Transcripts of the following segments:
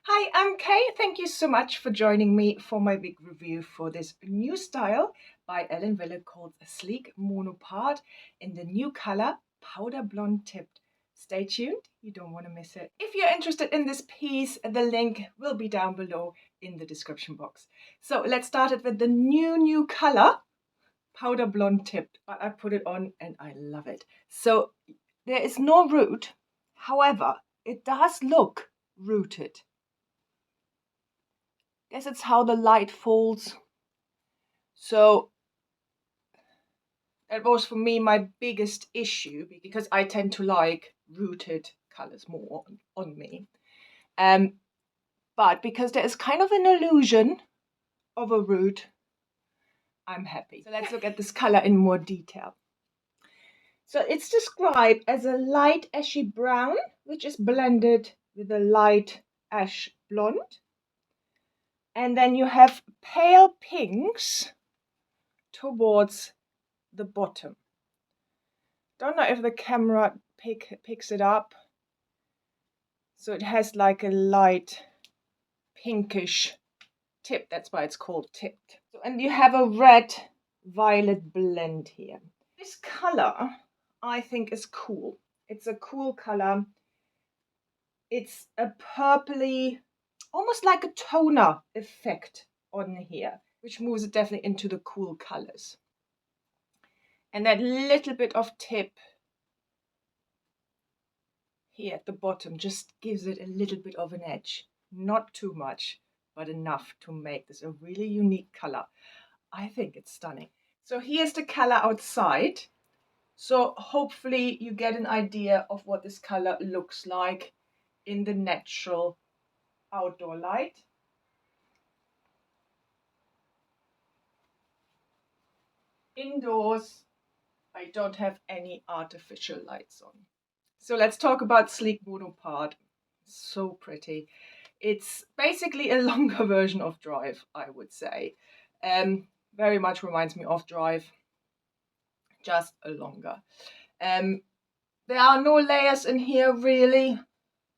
Hi, I'm Kay. Thank you so much for joining me for my wig review for this new style by Wille called a sleek monopart in the new color powder blonde tipped. Stay tuned, you don't want to miss it. If you're interested in this piece, the link will be down below in the description box. So let's start it with the new color, powder blonde tipped. But I put it on and I love it. So there is no root, however, it does look rooted. Guess it's how the light falls. So that was for me my biggest issue because I tend to like rooted colors more on me. But because there is kind of an illusion of a root, I'm happy. So let's look at this color in more detail. So it's described as a light ashy brown, which is blended with a light ash blonde. And then you have pale pinks towards the bottom. Don't know if the camera picks it up. So it has like a light pinkish tip. That's why it's called tipped. So, and you have a red violet blend here. This color I think is cool. It's a cool color. It's a purpley, almost like a toner effect on here, which moves it definitely into the cool colors. And that little bit of tip here at the bottom just gives it a little bit of an edge. Not too much, but enough to make this a really unique color. I think it's stunning. So here's the color outside. So hopefully you get an idea of what this color looks like in the natural outdoor light. Indoors, I don't have any artificial lights on. So let's talk about sleek monopart. So pretty. It's basically a longer version of Drive, I would say. Very much reminds me of Drive, just a longer. There are no layers in here really,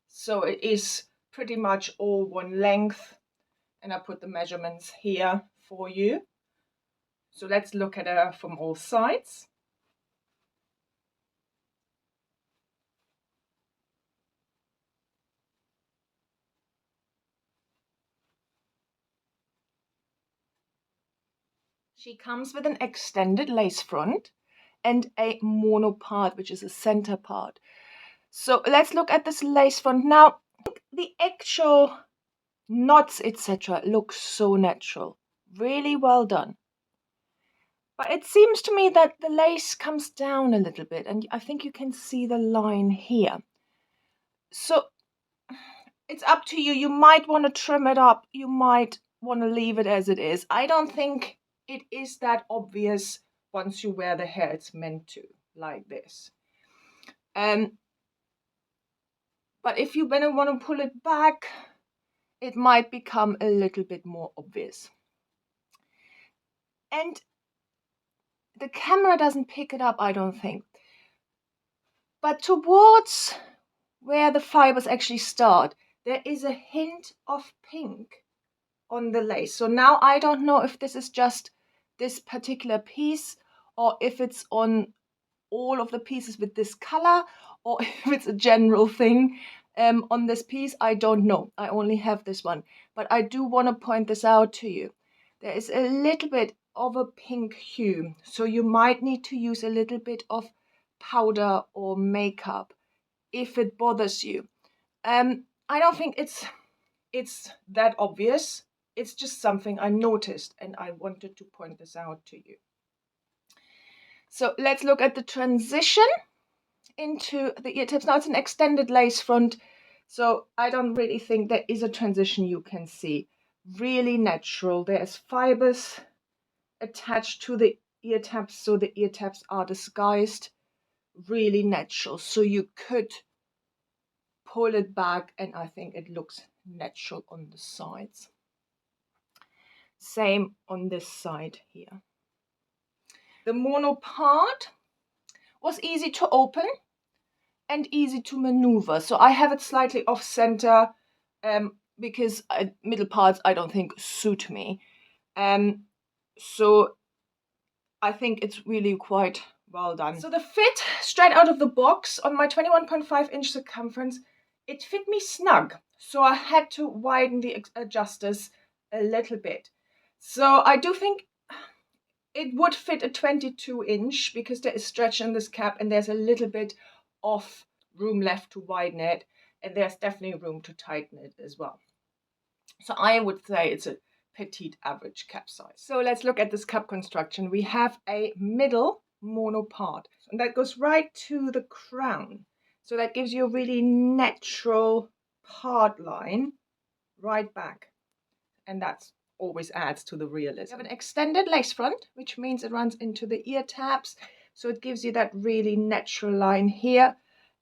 so it is pretty much all one length. And I put the measurements here for you. So let's look at her from all sides. She comes with an extended lace front and a monopart, which is a center part. So let's look at this lace front. Now, the actual knots, etc. look so natural. Really well done. But it seems to me that the lace comes down a little bit, and I think you can see the line here. So it's up to you. You might want to trim it up. You might want to leave it as it is. I don't think it is that obvious once you wear the hair it's meant to, like this. But if you want to pull it back, it might become a little bit more obvious. And the camera doesn't pick it up, I don't think. But towards where the fibers actually start, there is a hint of pink on the lace. So now I don't know if this is just this particular piece or if it's on all of the pieces with this color or if it's a general thing on this piece. I don't know. I only have this one. But I do want to point this out to you. There is a little bit of a pink hue. So you might need to use a little bit of powder or makeup if it bothers you. I don't think it's that obvious. It's just something I noticed and I wanted to point this out to you. So let's look at the transition into the ear tips. Now it's an extended lace front, so I don't really think there is a transition you can see. Really natural. There's fibers attached to the ear tabs, so the ear tabs are disguised. Really natural. So you could pull it back and I think it looks natural on the sides. Same on this side here. The mono part was easy to open and easy to maneuver. So I have it slightly off center. because middle parts I don't think suit me. So I think it's really quite well done. So the fit straight out of the box on my 21.5-inch circumference, it fit me snug. So I had to widen the adjusters a little bit. So I do think it would fit a 22-inch because there is stretch in this cap and there's a little bit of room left to widen it. And there's definitely room to tighten it as well. So I would say it's a petite average cap size. So let's look at this cap construction. We have a middle mono part, and that goes right to the crown. So that gives you a really natural part line right back. And that always adds to the realism. You have an extended lace front, which means it runs into the ear tabs. So it gives you that really natural line here.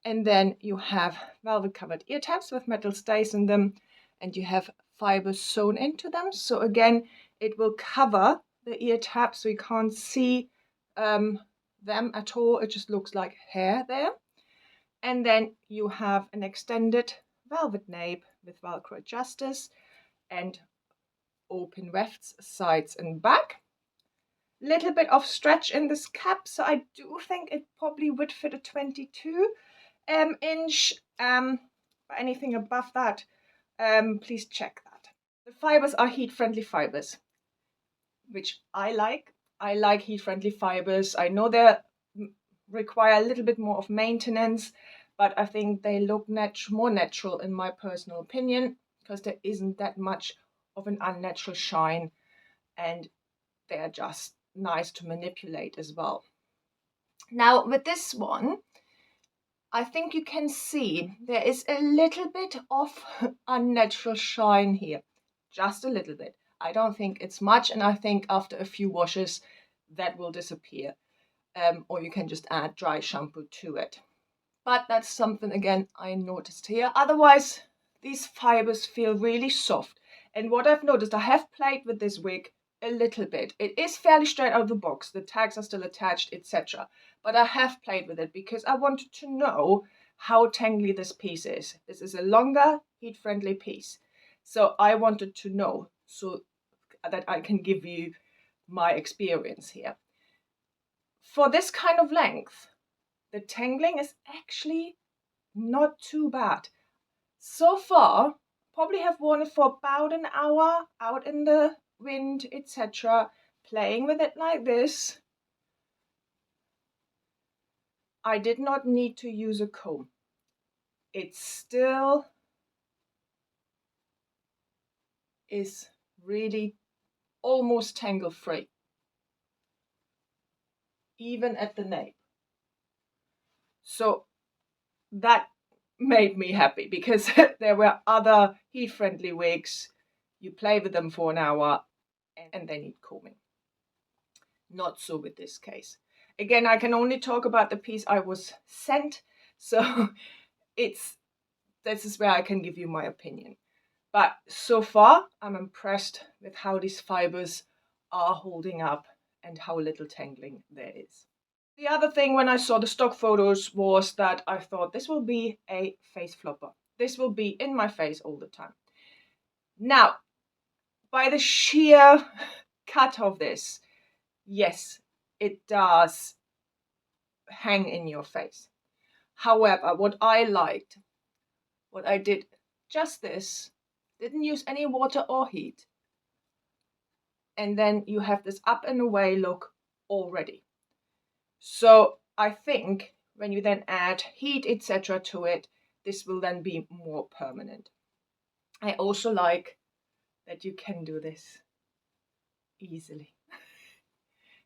And then you have velvet covered ear tabs with metal stays in them. And you have fibers sewn into them. So again, it will cover the ear tabs so you can't see them at all. It just looks like hair there. And then you have an extended velvet nape with Velcro adjusters and open wefts sides and back. Little bit of stretch in this cap, so I do think it probably would fit a 22-inch. But anything above that, please check that. The fibers are heat-friendly fibers, which I like. I like heat-friendly fibers. I know they require a little bit more of maintenance, but I think they look more natural in my personal opinion, because there isn't that much of an unnatural shine, and they're just nice to manipulate as well. Now with this one, I think you can see there is a little bit of unnatural shine here, just a little bit. I don't think it's much, and I think after a few washes that will disappear, or you can just add dry shampoo to it. But that's something, again, I noticed here. Otherwise, these fibers feel really soft. And what I've noticed, I have played with this wig a little bit. It is fairly straight out of the box. The tags are still attached, etc. But I have played with it because I wanted to know how tangly this piece is. This is a longer, heat-friendly piece. So I wanted to know so that I can give you my experience here. For this kind of length, the tangling is actually not too bad. So far, probably have worn it for about an hour out in the wind, etc. Playing with it like this. I did not need to use a comb. It still is really almost tangle free, even at the nape. So that made me happy, because there were other heat-friendly wigs. You play with them for an hour and they need combing. Not so with this case. Again, I can only talk about the piece I was sent, so this is where I can give you my opinion. But so far, I'm impressed with how these fibers are holding up and how little tangling there is. The other thing when I saw the stock photos was that I thought this will be a face flopper. This will be in my face all the time. Now, by the sheer cut of this, yes, it does hang in your face. However, what I liked, what I did, just this, didn't use any water or heat. And then you have this up and away look already. So I think when you then add heat, etc. to it, this will then be more permanent. I also like that you can do this easily.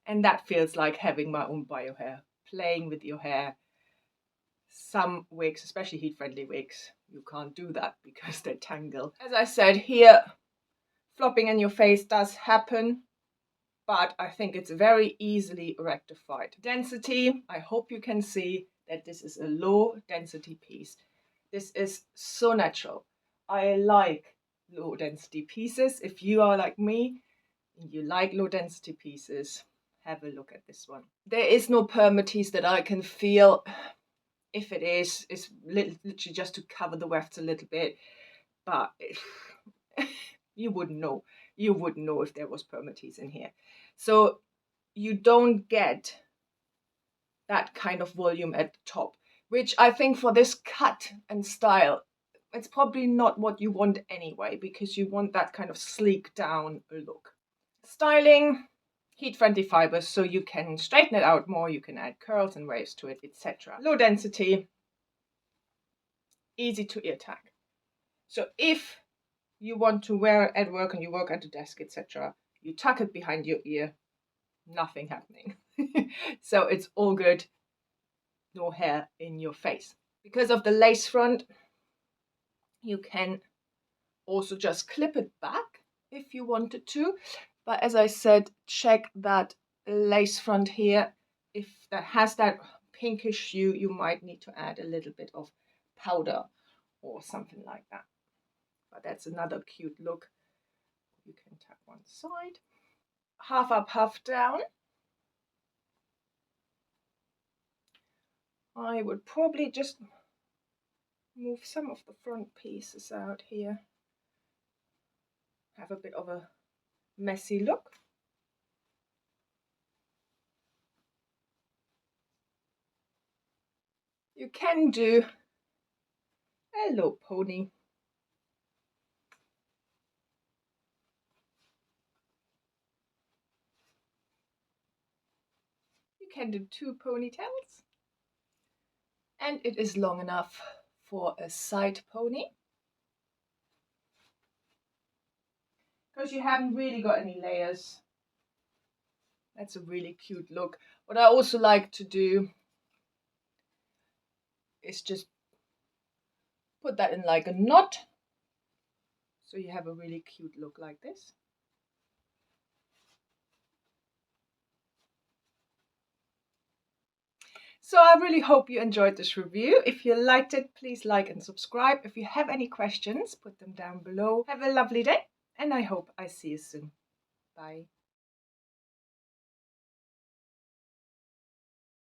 And that feels like having my own bio hair, playing with your hair. Some wigs, especially heat-friendly wigs, you can't do that because they tangle. As I said here, flopping in your face does happen, but I think it's very easily rectified. Density, I hope you can see that this is a low density piece. This is so natural. I like low density pieces. If you are like me and you like low density pieces, have a look at this one. There is no permatease that I can feel. If it is, it's literally just to cover the wefts a little bit. but you wouldn't know. You wouldn't know if there was permatease in here. So you don't get that kind of volume at the top, which I think for this cut and style, it's probably not what you want anyway, because you want that kind of sleek down look. Styling, heat-friendly fibers, so you can straighten it out more, you can add curls and waves to it, etc. Low density, easy to ear tag. So if you want to wear it at work and you work at the desk, etc., you tuck it behind your ear, nothing happening. So it's all good, no hair in your face. Because of the lace front, you can also just clip it back if you wanted to. But as I said, check that lace front here. If that has that pinkish hue, you might need to add a little bit of powder or something like that. But that's another cute look. You can tuck one side. Half up, half down. I would probably just move some of the front pieces out here. Have a bit of a messy look. You can do a low pony. You can do 2 ponytails. And it is long enough for a side pony. Because you haven't really got any layers. That's a really cute look. What I also like to do is just put that in like a knot. So you have a really cute look like this. So I really hope you enjoyed this review. If you liked it, please like and subscribe. If you have any questions, put them down below. Have a lovely day, and I hope I see you soon. Bye.